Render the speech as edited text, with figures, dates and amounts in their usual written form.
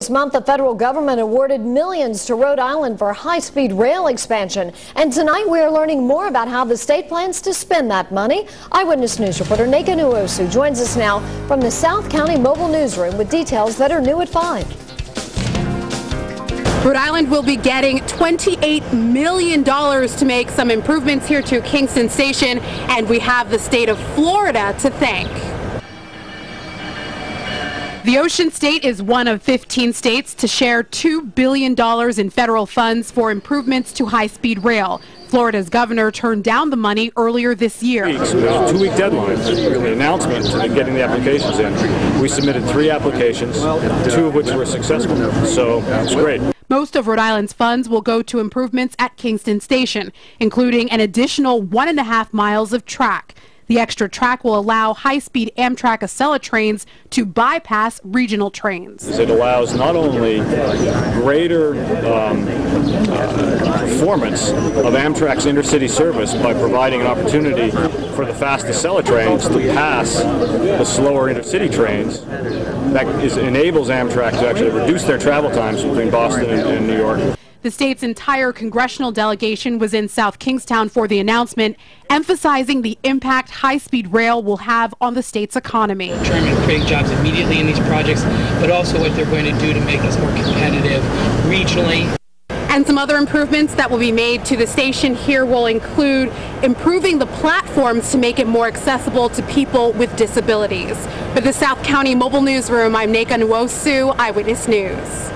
This month, the federal government awarded millions to Rhode Island for high-speed rail expansion. And tonight, we are learning more about how the state plans to spend that money. Eyewitness News reporter Nneka Nwosu joins us now from the South County Mobile Newsroom with details that are new at 5. Rhode Island will be getting $28 million to make some improvements here to Kingston Station, and we have the state of Florida to thank. The Ocean State is one of 15 states to share $2 billion in federal funds for improvements to high-speed rail. Florida's governor turned down the money earlier this year. There's a 2-week deadline for the announcement and getting the applications in. We submitted 3 applications, 2 of which were successful, so it's great. Most of Rhode Island's funds will go to improvements at Kingston Station, including an additional 1.5 miles of track. The extra track will allow high-speed Amtrak Acela trains to bypass regional trains. It allows not only greater performance of Amtrak's intercity service by providing an opportunity for the fast Acela trains to pass the slower intercity trains, that enables Amtrak to actually reduce their travel times between Boston and New York. The state's entire congressional delegation was in South Kingstown for the announcement, emphasizing the impact high-speed rail will have on the state's economy. Determine creating jobs immediately in these projects, but also what they're going to do to make us more competitive regionally. And some other improvements that will be made to the station here will include improving the platforms to make it more accessible to people with disabilities. For the South County Mobile Newsroom, I'm Nneka Nwosu, Eyewitness News.